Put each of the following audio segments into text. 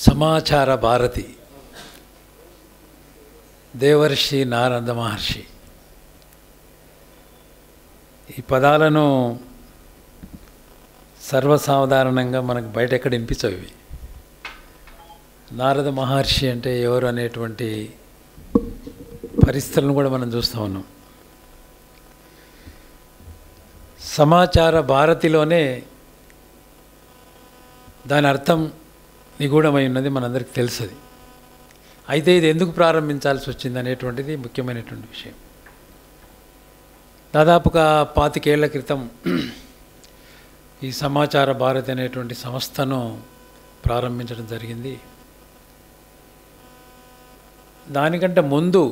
సమాచార భారతి దేవర్షి నారద మహర్షి ఈ పదాలను సర్వసాధారణంగా మనకు బయట ఎక్కడ వినిపించవు. ఇవి నారద మహర్షి అంటే ఎవరు అనేటువంటి పరిస్థితులను కూడా మనం చూస్తూ ఉన్నాం. సమాచార భారతిలోనే దాని అర్థం నిగూఢమై ఉన్నది, మనందరికీ తెలుసది. అయితే ఇది ఎందుకు ప్రారంభించాల్సి వచ్చింది అనేటువంటిది ముఖ్యమైనటువంటి విషయం. దాదాపుగా 25 ఏళ్ల క్రితం ఈ సమాచార భారతి అనేటువంటి సంస్థను ప్రారంభించడం జరిగింది. దానికంటే ముందు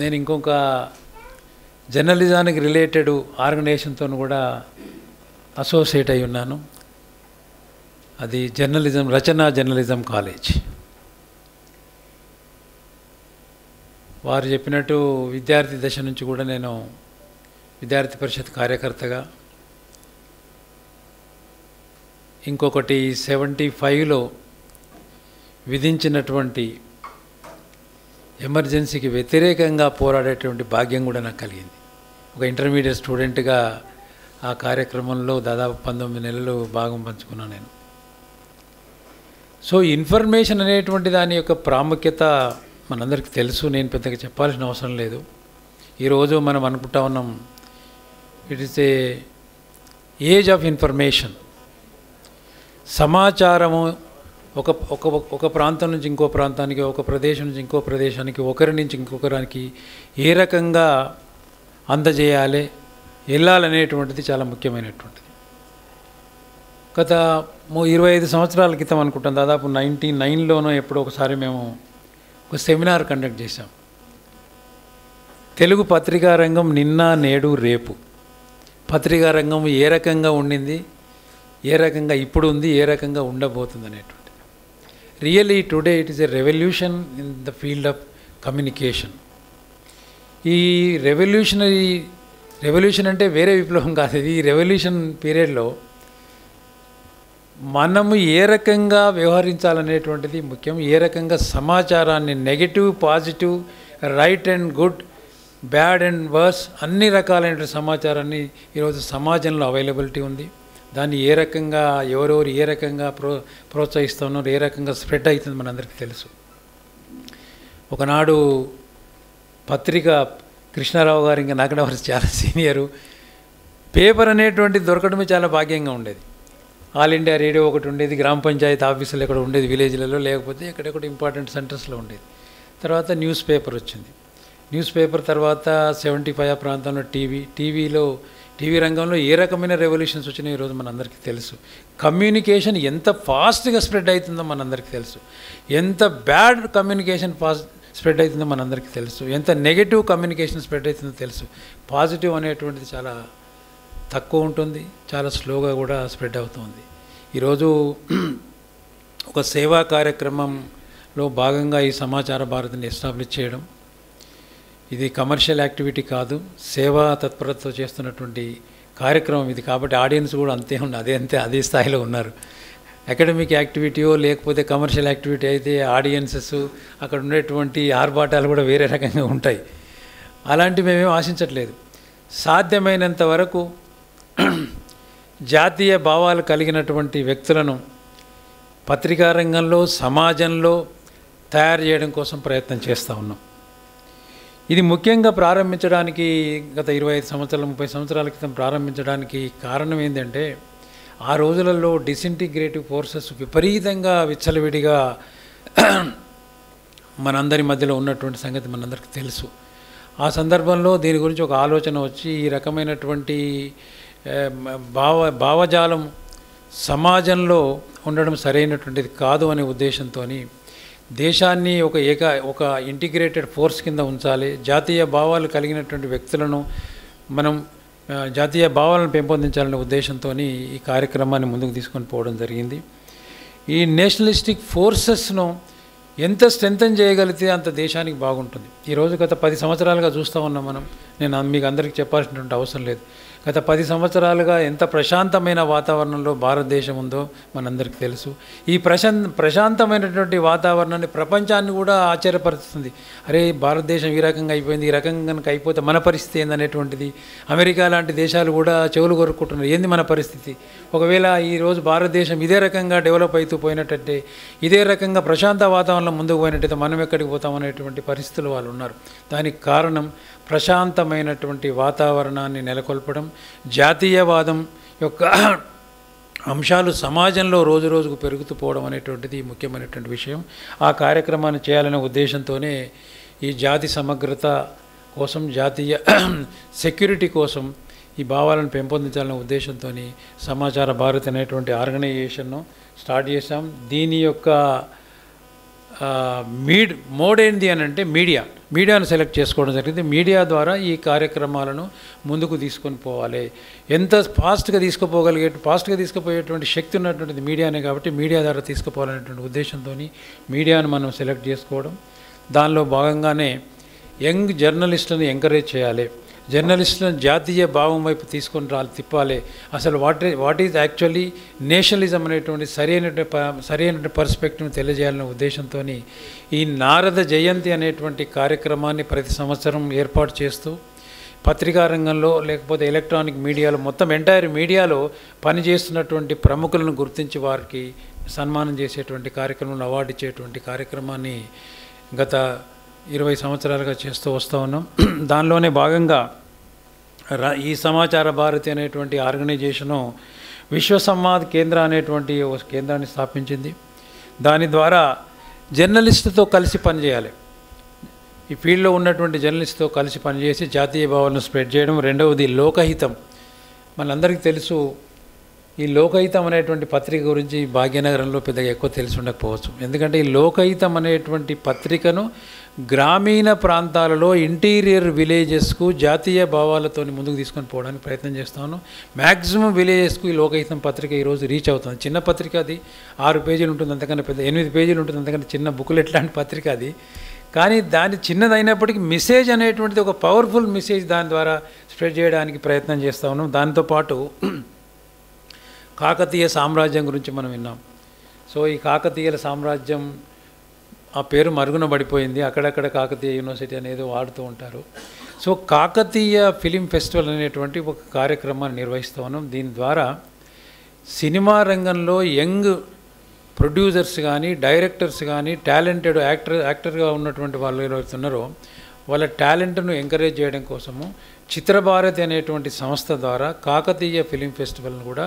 నేను ఇంకొక జర్నలిజానికి రిలేటెడ్ ఆర్గనైజేషన్తో కూడా అసోసియేట్ అయి ఉన్నాను. అది రచనా జర్నలిజం కాలేజ్. వారు చెప్పినట్టు విద్యార్థి దశ నుంచి కూడా నేను విద్యార్థి పరిషత్ కార్యకర్తగా, ఇంకొకటి 75లో విధించినటువంటి ఎమర్జెన్సీకి వ్యతిరేకంగా పోరాడేటువంటి భాగ్యం కూడా నాకు కలిగింది. ఒక ఇంటర్మీడియట్ స్టూడెంట్గా ఆ కార్యక్రమంలో దాదాపు 19 నెలలు భాగం పంచుకున్నాను నేను. సో ఇన్ఫర్మేషన్ అనేటువంటి దాని యొక్క ప్రాముఖ్యత మనందరికీ తెలుసు, నేను పెద్దగా చెప్పాల్సిన అవసరం లేదు. ఈరోజు మనం అనుకుంటా ఉన్నాం, it is a age of information. సమాచారము ఒక ప్రాంతం నుంచి ఇంకో ప్రాంతానికి, ఒక ప్రదేశం నుంచి ఇంకో ప్రదేశానికి, ఒకరి నుంచి ఇంకొకరికి ఏ రకంగా అందజేయాలి, వెళ్ళాలనేటువంటిది చాలా ముఖ్యమైనటువంటిది. గత 25 సంవత్సరాల క్రితం అనుకుంటాం, దాదాపు 99లోనో ఎప్పుడో ఒకసారి మేము ఒక సెమినార్ కండక్ట్ చేశాం. తెలుగు పత్రికా రంగం నిన్న నేడు రేపు, పత్రికా రంగం ఏ రకంగా ఉండింది, ఏ రకంగా ఇప్పుడు ఉంది, ఏ రకంగా ఉండబోతుంది అనేటువంటిది. Really today it is a revolution in the field of communication. ఈ రెవల్యూషన్ అంటే వేరే విప్లవం కాదు. ఈ రెవల్యూషన్ పీరియడ్లో మనము ఏ రకంగా వ్యవహరించాలనేటువంటిది ముఖ్యం. ఏ రకంగా సమాచారాన్ని negative, positive, right and good, bad and worse అన్ని రకాలైన సమాచారాన్ని ఈరోజు సమాజంలో అవైలబిలిటీ ఉంది. దాన్ని ఏ రకంగా ఎవరెవరు ఏ రకంగా ప్రోత్సహిస్తున్నారు, ఏ రకంగా స్ప్రెడ్ అవుతుంది మనందరికీ తెలుసు. ఒకనాడు పత్రిక కృష్ణారావు గారు, ఇంకా నాకన్నా వారు చాలా సీనియరు, పేపర్ అనేటువంటిది దొరకడమే చాలా భాగ్యంగా ఉండేది. ఆల్ ఇండియా రేడియో ఒకటి ఉండేది, గ్రామ పంచాయతీ ఆఫీసులు ఎక్కడ ఉండేది, విలేజ్లలో, లేకపోతే ఎక్కడెక్కడ ఇంపార్టెంట్ సెంటర్స్లో ఉండేది. తర్వాత న్యూస్ పేపర్ వచ్చింది. న్యూస్ పేపర్ తర్వాత 75 ఆ ప్రాంతంలో టీవీ రంగంలో ఏ రకమైన రెవల్యూషన్స్ వచ్చినాయో ఈరోజు మనందరికీ తెలుసు. కమ్యూనికేషన్ ఎంత ఫాస్ట్గా స్ప్రెడ్ అవుతుందో మనందరికీ తెలుసు. ఎంత బ్యాడ్ కమ్యూనికేషన్ స్ప్రెడ్ అవుతుందో మనందరికీ తెలుసు. ఎంత నెగటివ్ కమ్యూనికేషన్ స్ప్రెడ్ అవుతుందో తెలుసు. పాజిటివ్ అనేటువంటిది చాలా తక్కువ ఉంటుంది, చాలా స్లోగా కూడా స్ప్రెడ్ అవుతుంది. ఈరోజు ఒక సేవా కార్యక్రమంలో భాగంగా ఈ సమాచార భారతిని ఎస్టాబ్లిష్ చేయడం, ఇది కమర్షియల్ యాక్టివిటీ కాదు, సేవా తత్పరతతో చేస్తున్నటువంటి కార్యక్రమం ఇది. కాబట్టి ఆడియన్స్ కూడా అదే స్థాయిలో ఉన్నారు. అకాడమిక్ యాక్టివిటీయో లేకపోతే కమర్షియల్ యాక్టివిటీ అయితే ఆడియన్సెస్, అక్కడ ఉండేటువంటి ఆర్భాటాలు కూడా వేరే రకంగా ఉంటాయి. అలాంటివి మేమేం ఆశించట్లేదు. సాధ్యమైనంత వరకు జాతీయ భావాలు కలిగినటువంటి వ్యక్తులను పత్రికా రంగంలో, సమాజంలో తయారు చేయడం కోసం ప్రయత్నం చేస్తూ ఉన్నాం. ఇది ముఖ్యంగా ప్రారంభించడానికి గత 25 సంవత్సరాలు 30 సంవత్సరాల క్రితం ప్రారంభించడానికి కారణం ఏంటంటే, ఆ రోజులలో డిసింటిగ్రేటివ్ ఫోర్సెస్ విపరీతంగా విచ్చలవిడిగా మనందరి మధ్యలో ఉన్నటువంటి సంగతి మనందరికీ తెలుసు. ఆ సందర్భంలో దీని గురించి ఒక ఆలోచన వచ్చి, ఈ రకమైనటువంటి భావజాలం సమాజంలో ఉండడం సరైనటువంటిది కాదు అనే ఉద్దేశంతో దేశాన్ని ఒక ఇంటిగ్రేటెడ్ ఫోర్స్ కింద ఉంచాలి. జాతీయ భావాలు కలిగినటువంటి వ్యక్తులను మనం జాతీయ భావాలను పెంపొందించాలనే ఉద్దేశంతో ఈ కార్యక్రమాన్ని ముందుకు తీసుకొని పోవడం జరిగింది. ఈ నేషనలిస్టిక్ ఫోర్సెస్ను ఎంత స్ట్రెంథన్ చేయగలిగితే అంత దేశానికి బాగుంటుంది. ఈరోజు గత 10 సంవత్సరాలుగా చూస్తూ ఉన్నాం మనం. నేను మీకు అందరికీ చెప్పాల్సినటువంటి అవసరం లేదు. గత 10 సంవత్సరాలుగా ఎంత ప్రశాంతమైన వాతావరణంలో భారతదేశం ఉందో మనందరికీ తెలుసు. ఈ ప్రశాంతమైనటువంటి వాతావరణాన్ని ప్రపంచాన్ని కూడా ఆశ్చర్యపరుస్తుంది. అరే, భారతదేశం ఈ రకంగా అయిపోయింది, ఈ రకంగా కనుక అయిపోతే మన పరిస్థితి ఏందనేటువంటిది. అమెరికా లాంటి దేశాలు కూడా చెవులు కొరుక్కుంటున్నారు, ఏంది మన పరిస్థితి. ఒకవేళ ఈరోజు భారతదేశం ఇదే రకంగా డెవలప్ అవుతూ పోయినట్టయితే, ఇదే రకంగా ప్రశాంత వాతావరణం ముందుకు పోయినట్టయితే మనం ఎక్కడికి పోతామనేటువంటి పరిస్థితులు వాళ్ళు ఉన్నారు. దానికి కారణం ప్రశాంతమైనటువంటి వాతావరణాన్ని నెలకొల్పడం, జాతీయవాదం యొక్క అంశాలు సమాజంలో రోజు రోజుకు పెరుగుతూ పోవడం అనేటువంటిది ముఖ్యమైనటువంటి విషయం. ఆ కార్యక్రమాన్ని చేయాలనే ఉద్దేశంతోనే ఈ జాతి సమగ్రత కోసం, జాతీయ సెక్యూరిటీ కోసం ఈ భావాలను పెంపొందించాలనే ఉద్దేశంతో సమాచార భారత్ అనేటువంటి ఆర్గనైజేషన్ను స్టార్ట్ చేశాం. దీని యొక్క మోడ్ ఏంటి అని అంటే మీడియాను సెలెక్ట్ చేసుకోవడం జరిగింది. మీడియా ద్వారా ఈ కార్యక్రమాలను ముందుకు తీసుకొని పోవాలి. ఎంత ఫాస్ట్గా తీసుకుపోయేటువంటి శక్తి ఉన్నటువంటిది మీడియానే కాబట్టి మీడియా ద్వారా తీసుకుపోవాలనేటువంటి ఉద్దేశంతో మీడియాను మనం సెలెక్ట్ చేసుకోవడం. దానిలో భాగంగానే యంగ్ జర్నలిస్టులను ఎంకరేజ్ చేయాలి. జర్నలిస్టులను జాతీయ భావం వైపు తీసుకొని తిప్పాలి. అసలు వాట్ ఈజ్ యాక్చువల్లీ నేషనలిజం అనేటువంటి సరైన పర్స్పెక్టివ్ని తెలియజేయాలనే ఉద్దేశంతో ఈ నారద జయంతి అనేటువంటి కార్యక్రమాన్ని ప్రతి సంవత్సరం ఏర్పాటు చేస్తూ పత్రికా రంగంలో లేకపోతే ఎలక్ట్రానిక్ మీడియాలో మొత్తం ఎంటైర్ మీడియాలో పనిచేస్తున్నటువంటి ప్రముఖులను గుర్తించి వారికి సన్మానం చేసేటువంటి కార్యక్రమం, అవార్డు ఇచ్చేటువంటి కార్యక్రమాన్ని గత 20 సంవత్సరాలుగా చేస్తూ వస్తూ ఉన్నాం. దానిలోనే భాగంగా ఈ సమాచార భారతి అనేటువంటి ఆర్గనైజేషను విశ్వ సంవాద్ కేంద్ర అనేటువంటి ఒక కేంద్రాన్ని స్థాపించింది. దాని ద్వారా జర్నలిస్టుతో కలిసి పనిచేయాలి. ఈ ఫీల్డ్లో ఉన్నటువంటి జర్నలిస్టుతో కలిసి పనిచేసి జాతీయ భావాలను స్ప్రెడ్ చేయడం. రెండవది లోకహితం. మనందరికీ తెలుసు, ఈ లోకహితం అనేటువంటి పత్రిక గురించి భాగ్యనగరంలో పెద్దగా ఎక్కువ తెలిసి ఉండకపోవచ్చు. ఎందుకంటే ఈ లోకహితం అనేటువంటి పత్రికను గ్రామీణ ప్రాంతాలలో ఇంటీరియర్ విలేజెస్కు జాతీయ భావాలతో ముందుకు తీసుకొని పోవడానికి ప్రయత్నం చేస్తాను. మ్యాక్సిమం విలేజెస్కు ఈ లోకహితం పత్రిక ఈరోజు రీచ్ అవుతుంది. చిన్న పత్రిక అది, 6 పేజీలు ఉంటుంది, అంతకన్నా పెద్ద 8 పేజీలు ఉంటుంది, అంతకన్నా చిన్న బుక్లెట్ లాంటి పత్రిక అది. కానీ దాని చిన్నదైనప్పటికీ మెసేజ్ అనేటువంటిది ఒక పవర్ఫుల్ మెసేజ్ దాని ద్వారా స్ప్రెడ్ చేయడానికి ప్రయత్నం చేస్తూ ఉన్నాం. దాంతోపాటు కాకతీయ సామ్రాజ్యం గురించి మనం విన్నాం. సో ఈ కాకతీయుల సామ్రాజ్యం ఆ పేరు మరుగున పడిపోయింది. అక్కడక్కడ కాకతీయ యూనివర్సిటీ అనేది వాడుతూ ఉంటారు. సో కాకతీయ ఫిలిం ఫెస్టివల్ అనేటువంటి ఒక కార్యక్రమాన్ని నిర్వహిస్తూ ఉన్నాం. దీని ద్వారా సినిమా రంగంలో యంగ్ ప్రొడ్యూసర్స్ కానీ, డైరెక్టర్స్ కానీ, టాలెంటెడ్ యాక్టర్గా ఉన్నటువంటి వాళ్ళు ఎవరుతున్నారో వాళ్ళ టాలెంట్ను ఎంకరేజ్ చేయడం కోసము చిత్రభారతి అనేటువంటి సంస్థ ద్వారా కాకతీయ ఫిలిం ఫెస్టివల్ను కూడా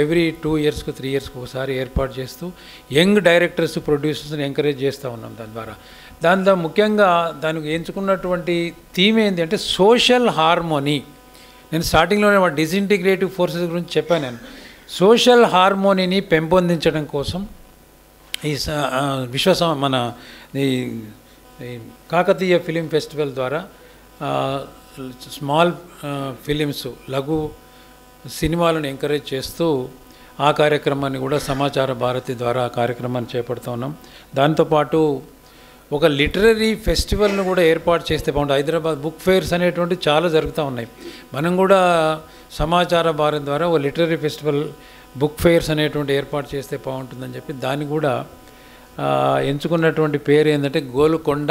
ఎవ్రీ 2 ఇయర్స్కు 3 ఇయర్స్కి ఒకసారి ఏర్పాటు చేస్తూ యంగ్ డైరెక్టర్స్, ప్రొడ్యూసర్స్ని ఎంకరేజ్ చేస్తూ ఉన్నాం. దాంతో ముఖ్యంగా దానికి ఎంచుకున్నటువంటి థీమ్ ఏంటి అంటే సోషల్ హార్మోనీ. నేను స్టార్టింగ్లోనే డిసింటిగ్రేటివ్ ఫోర్సెస్ గురించి చెప్పాను. నేను సోషల్ హార్మోనీని పెంపొందించడం కోసం ఈ మన ఈ కాకతీయ ఫిలిం ఫెస్టివల్ ద్వారా స్మాల్ ఫిలిమ్స్, లఘు సినిమాలను ఎంకరేజ్ చేస్తూ ఆ కార్యక్రమాన్ని కూడా సమాచార భారతి ద్వారా ఆ కార్యక్రమాన్ని చేపడుతూ ఉన్నాం. దాంతోపాటు ఒక లిటరరీ ఫెస్టివల్ను కూడా ఏర్పాటు చేస్తే బాగుంటుంది. హైదరాబాద్ బుక్ ఫెయిర్స్ అనేటువంటి చాలా జరుగుతూ ఉన్నాయి. మనం కూడా సమాచార భారతి ద్వారా ఒక లిటరరీ ఫెస్టివల్, బుక్ ఫెయిర్స్ అనేటువంటి ఏర్పాటు చేస్తే బాగుంటుందని చెప్పి దాన్ని కూడా ఎంచుకున్నటువంటి పేరు ఏంటంటే గోల్కొండ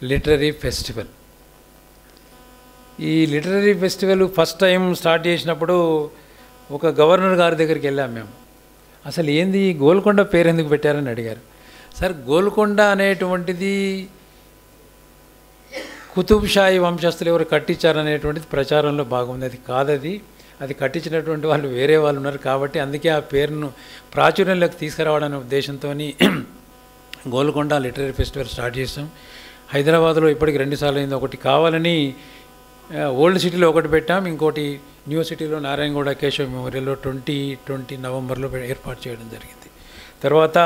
లిటరరీ ఫెస్టివల్. ఈ literary festival first time start చేసినప్పుడు ఒక గవర్నర్ గారి దగ్గరికి వెళ్ళాం మేము. అసలు ఏంది ఈ గోల్కొండ పేరు ఎందుకు పెట్టారని అడిగారు. సార్, గోల్కొండ అనేటువంటిది కుతుబ్ షాహీ వంశస్థులు ఎవరు కట్టించారనేటువంటిది ప్రచారంలో బాగుంది. అది కాదది, అది కట్టించినటువంటి వాళ్ళు వేరే వాళ్ళు ఉన్నారు. కాబట్టి అందుకే ఆ పేరును ప్రాచుర్యంలోకి తీసుకురావడానికి ఉద్దేశంతో గోల్కొండ లిటరరీ ఫెస్టివల్ స్టార్ట్ చేసాం. హైదరాబాద్లో ఇప్పటికి 2 సార్లు అయింది. ఒకటి కావాలని ఓల్డ్ సిటీలో ఒకటి పెట్టాం, ఇంకోటి న్యూ సిటీలో నారాయణగౌడ కేశవ్ మెమోరియల్లో 2020 నవంబర్లో ఏర్పాటు చేయడం జరిగింది. తర్వాత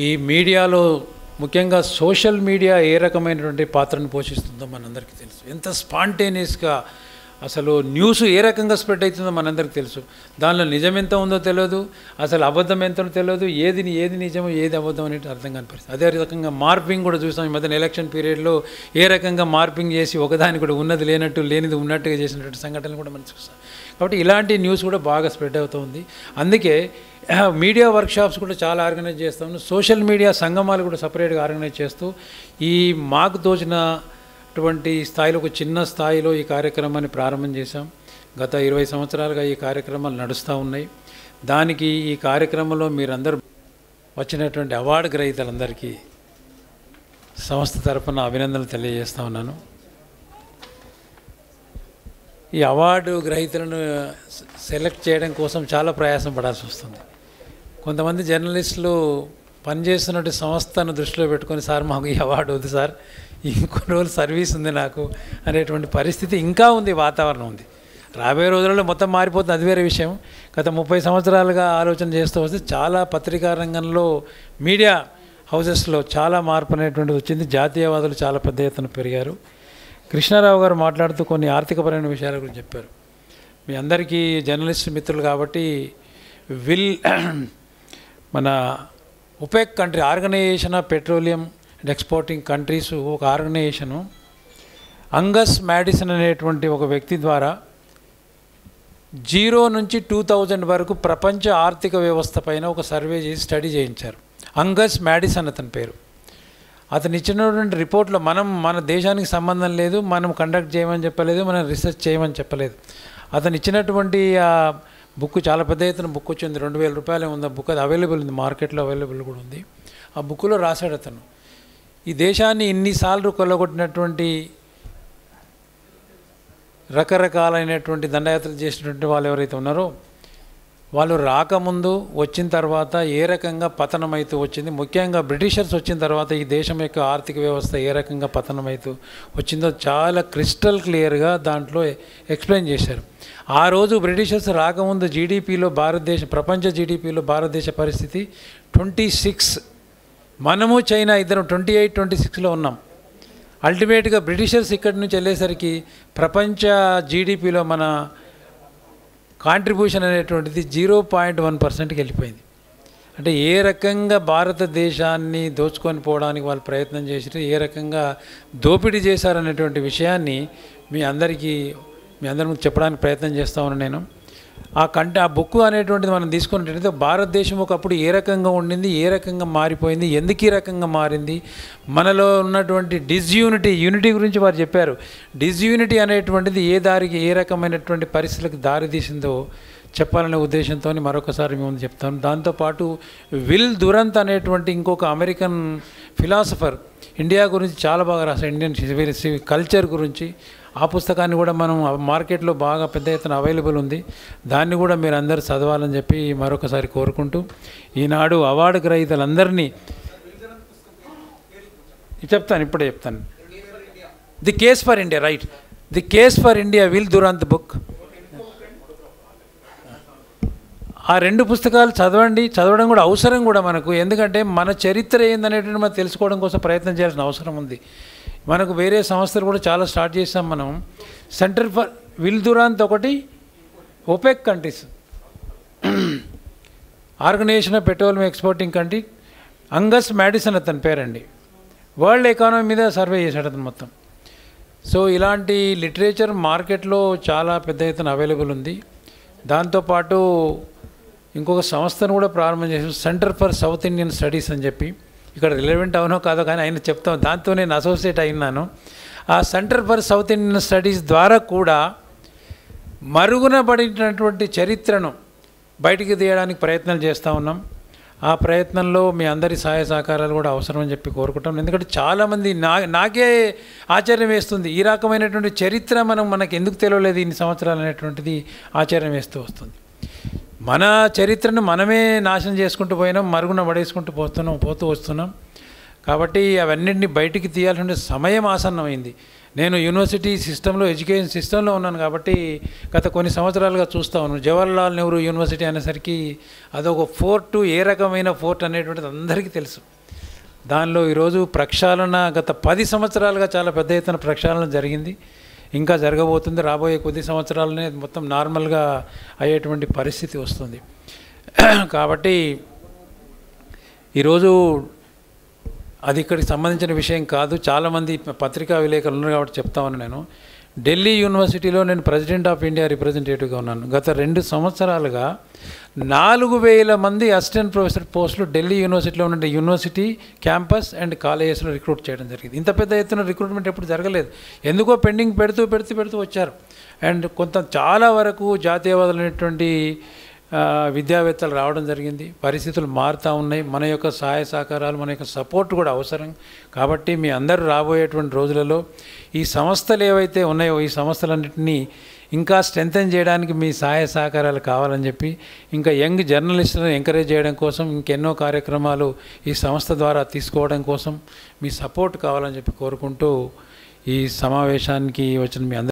ఈ మీడియాలో ముఖ్యంగా సోషల్ మీడియా ఏ రకమైనటువంటి పాత్రను పోషిస్తుందో మనందరికీ తెలుసు. ఎంత స్పాంటేనియస్గా అసలు న్యూస్ ఏ రకంగా స్ప్రెడ్ అవుతుందో మనందరికీ తెలుసు. దానిలో నిజం ఎంత ఉందో తెలియదు, అసలు అబద్ధం ఎంతో తెలియదు, ఏది నిజమో ఏది అబద్ధం అనేది అర్థం కాని పరిస్థితి. అదే రకంగా మార్పింగ్ కూడా చూసాం ఈ మధ్యన ఎలక్షన్ పీరియడ్లో ఏ రకంగా మార్పింగ్ చేసి ఒకదాని కూడా ఉన్నది లేనట్టు లేనిది ఉన్నట్టుగా చేసినటువంటి సంఘటనలు కూడా మనం చూస్తాం. కాబట్టి ఇలాంటి న్యూస్ కూడా బాగా స్ప్రెడ్ అవుతుంది. అందుకే మీడియా వర్క్షాప్స్ కూడా చాలా ఆర్గనైజ్ చేస్తాము. సోషల్ మీడియా సంగమాలు కూడా సపరేట్గా ఆర్గనైజ్ చేస్తూ ఈ మాకు తోచినటువంటి స్థాయిలో ఒక చిన్న స్థాయిలో ఈ కార్యక్రమాన్ని ప్రారంభం చేశాం. గత 20 సంవత్సరాలుగా ఈ కార్యక్రమాలు నడుస్తూ ఉన్నాయి. దానికి ఈ కార్యక్రమంలో మీరందరూ వచ్చినటువంటి అవార్డు గ్రహీతలందరికీ సంస్థ తరఫున అభినందనలు తెలియజేస్తూ ఉన్నాను. ఈ అవార్డు గ్రహీతలను సెలెక్ట్ చేయడం కోసం చాలా ప్రయాసం పడాల్సి వస్తుంది. కొంతమంది జర్నలిస్టులు పనిచేస్తున్నట్టు సంస్థను దృష్టిలో పెట్టుకొని, సార్ మాకు ఈ అవార్డు వద్దు సార్, ఇంకొన్ని రోజులు సర్వీస్ ఉంది నాకు అనేటువంటి పరిస్థితి ఇంకా ఉంది, వాతావరణం ఉంది. రాబోయే రోజులలో మొత్తం మారిపోతుంది, అది వేరే విషయం. గత 30 సంవత్సరాలుగా ఆలోచన చేస్తూ వస్తే చాలా పత్రికా రంగంలో మీడియా హౌసెస్లో చాలా మార్పు అనేటువంటిది వచ్చింది. జాతీయవాదులు చాలా పెద్ద ఎత్తున పెరిగారు. కృష్ణారావు గారు మాట్లాడుతూ కొన్ని ఆర్థికపరమైన విషయాల గురించి చెప్పారు. మీ అందరికీ జర్నలిస్ట్ మిత్రులు కాబట్టి మన OPEC country organisation of petroleum and exporting countries ఒక ఆర్గనైజేషను అంగస్ మ్యాడిసన్ అనేటువంటి ఒక వ్యక్తి ద్వారా 0 నుంచి 2000 వరకు ప్రపంచ ఆర్థిక వ్యవస్థ పైన ఒక సర్వే చేసి స్టడీ చేయించారు. అంగస్ మ్యాడిసన్ అతని పేరు. అతను ఇచ్చినటువంటి రిపోర్ట్లో మన దేశానికి సంబంధం లేదు, మనం కండక్ట్ చేయమని చెప్పలేదు, మనం రీసెర్చ్ చేయమని చెప్పలేదు. అతను ఇచ్చినటువంటి ఆ బుక్ చాలా పెద్ద ఎత్తున బుక్ వచ్చింది, 2000 రూపాయలే ఉంది ఆ బుక్. అది అవైలబుల్ ఉంది, మార్కెట్లో అవైలబుల్ కూడా ఉంది. ఆ బుక్లో రాశాడు అతను, ఈ దేశాన్ని ఇన్నిసార్లు కొల్లగొట్టినటువంటి రకరకాలైనటువంటి దండయాత్రలు చేసినటువంటి వాళ్ళు ఎవరైతే ఉన్నారో వాళ్ళు రాకముందు వచ్చిన తర్వాత ఏ రకంగా పతనమైతూ వచ్చింది, ముఖ్యంగా బ్రిటిషర్స్ వచ్చిన తర్వాత ఈ దేశం యొక్క ఆర్థిక వ్యవస్థ ఏ రకంగా పతనమైతూ వచ్చిందో చాలా క్రిస్టల్ క్లియర్గా దాంట్లో ఎక్స్ప్లెయిన్ చేశారు. ఆ రోజు బ్రిటిషర్స్ రాకముందు జీడిపిలో ప్రపంచ జీడిపిలో భారతదేశ పరిస్థితి 26, మనము చైనా ఇద్దరం 28, 26లో ఉన్నాం. అల్టిమేట్గా బ్రిటిషర్స్ ఇక్కడి నుంచి వెళ్ళేసరికి ప్రపంచ జీడిపిలో మన కాంట్రిబ్యూషన్ అనేటువంటిది 0.1%కి వెళ్ళిపోయింది. అంటే ఏ రకంగా భారతదేశాన్ని దోచుకొని పోవడానికి వాళ్ళు ప్రయత్నం చేసి ఏ రకంగా దోపిడీ చేశారనేటువంటి విషయాన్ని మీ అందరి ముందు చెప్పడానికి ప్రయత్నం చేస్తూ ఉన్నాను నేను. ఆ బుక్ అనేటువంటిది మనం తీసుకున్నట్టయితే భారతదేశం ఒకప్పుడు ఏ రకంగా ఉండింది, ఏ రకంగా మారిపోయింది, ఎందుకు ఈ రకంగా మారింది, మనలో ఉన్నటువంటి యూనిటీ గురించి వారు చెప్పారు. డిస్యూనిటీ అనేటువంటిది ఏ రకమైనటువంటి పరిస్థితులకు దారి తీసిందో చెప్పాలనే ఉద్దేశంతో మరొకసారి మేము చెప్తాను. దాంతోపాటు విల్ దురంత్ అనేటువంటి ఇంకొక అమెరికన్ ఫిలాసఫర్ ఇండియా గురించి చాలా బాగా రాశారు, ఇండియన్ కల్చర్ గురించి. ఆ పుస్తకాన్ని కూడా మనం మార్కెట్లో బాగా పెద్ద ఎత్తున అవైలబుల్ ఉంది, దాన్ని కూడా మీరు అందరూ చదవాలని చెప్పి మరొకసారి కోరుకుంటూ ఈనాడు అవార్డు గ్రహీతలందరినీ ఇప్పుడే చెప్తాను. The case for India, right, the case for India, Will Durant book. ఆ 2 పుస్తకాలు చదవడం కూడా అవసరం కూడా మనకు. ఎందుకంటే మన చరిత్ర ఏందనేటువంటి మనం తెలుసుకోవడం కోసం ప్రయత్నం చేయాల్సిన అవసరం ఉంది. మనకు వేరే సంస్థలు కూడా చాలా స్టార్ట్ చేసాం మనం. సెంటర్ ఫర్ విల్ దురంత్ ఒకటి, OPEC countries organisation of petroleum exporting country, Angus Madison అతని పేరండి. వరల్డ్ ఎకానమీ మీద సర్వే చేశాడు అతను మొత్తం. సో ఇలాంటి లిటరేచర్ మార్కెట్లో చాలా పెద్ద ఎత్తున అవైలబుల్ ఉంది. దాంతోపాటు ఇంకొక సంస్థను కూడా ప్రారంభం చేసాం, centre for south Indian studies అని చెప్పి. ఇక్కడ రిలవెంట్ అవునో కాదో కానీ ఆయన చెప్తాం, దాంతో నేను అసోసియేట్ అయినాను. ఆ centre for south Indian studies ద్వారా కూడా మరుగున పడినటువంటి చరిత్రను బయటికి తీయడానికి ప్రయత్నాలు చేస్తూ ఉన్నాం. ఆ ప్రయత్నంలో మీ అందరి సహాయ సహకారాలు కూడా అవసరం అని చెప్పి కోరుకుంటాం. ఎందుకంటే చాలామంది నాకే ఆశ్చర్యం వేస్తుంది, ఈ రకమైనటువంటి చరిత్ర మనకు ఎందుకు తెలియలేదు ఇన్ని సంవత్సరాలు అనేటువంటిది ఆశ్చర్యం వేస్తూ వస్తుంది. మన చరిత్రను మనమే నాశనం చేసుకుంటూ పోయినాం, మరుగున పడేసుకుంటూ పోతూ వస్తున్నాం. కాబట్టి అవన్నింటినీ బయటికి తీయాల్సిన సమయం ఆసన్నమైంది. నేను యూనివర్సిటీ సిస్టంలో, ఎడ్యుకేషన్ సిస్టంలో ఉన్నాను కాబట్టి గత కొన్ని సంవత్సరాలుగా చూస్తూ ఉన్నాను. జవహర్లాల్ నెహ్రూ యూనివర్సిటీ అనేసరికి అదొక ఫోర్టు, ఏ రకమైన ఫోర్ట్ అనేటువంటిది అందరికీ తెలుసు. దానిలో ఈరోజు ప్రక్షాళన గత 10 సంవత్సరాలుగా చాలా పెద్ద ఎత్తున ప్రక్షాళన జరిగింది. ఇంకా జరగబోతుంది. రాబోయే కొద్ది సంవత్సరాలనే మొత్తం నార్మల్గా అయ్యేటువంటి పరిస్థితి వస్తుంది. కాబట్టి ఈరోజు అది ఇక్కడికి సంబంధించిన విషయం కాదు. చాలామంది పత్రికా విలేకరులు ఉన్నారు కాబట్టి చెప్తామని నేను ఢిల్లీ యూనివర్సిటీలో నేను ప్రెసిడెంట్ ఆఫ్ ఇండియా రిప్రజెంటేటివ్గా ఉన్నాను. గత 2 సంవత్సరాలుగా 4000 మంది అసిస్టెంట్ ప్రొఫెసర్ పోస్టులు ఢిల్లీ యూనివర్సిటీలో ఉన్న యూనివర్సిటీ క్యాంపస్ అండ్ కాలేజెస్లో రిక్రూట్ చేయడం జరిగింది. ఇంత పెద్ద ఎత్తున రిక్రూట్మెంట్ ఎప్పుడు జరగలేదు. ఎందుకో పెండింగ్ పెడుతూ వచ్చారు. అండ్ చాలా వరకు జాతీయవాదులైనటువంటి విద్యావేత్తలు రావడం జరిగింది. పరిస్థితులు మారుతూ ఉన్నాయి. మన యొక్క సహాయ సహకారాలు, మన యొక్క సపోర్ట్ కూడా అవసరం. కాబట్టి మీ అందరూ రాబోయేటువంటి రోజులలో ఈ సంస్థలు ఏవైతే ఉన్నాయో ఈ సంస్థలన్నింటినీ ఇంకా స్ట్రెంథెన్ చేయడానికి మీ సహాయ సహకారాలు కావాలని చెప్పి, ఇంకా యంగ్ జర్నలిస్టులను ఎంకరేజ్ చేయడం కోసం ఇంకెన్నో కార్యక్రమాలు ఈ సంస్థ ద్వారా తీసుకోవడం కోసం మీ సపోర్ట్ కావాలని చెప్పి కోరుకుంటూ ఈ సమావేశానికి వచ్చిన మీ అందరూ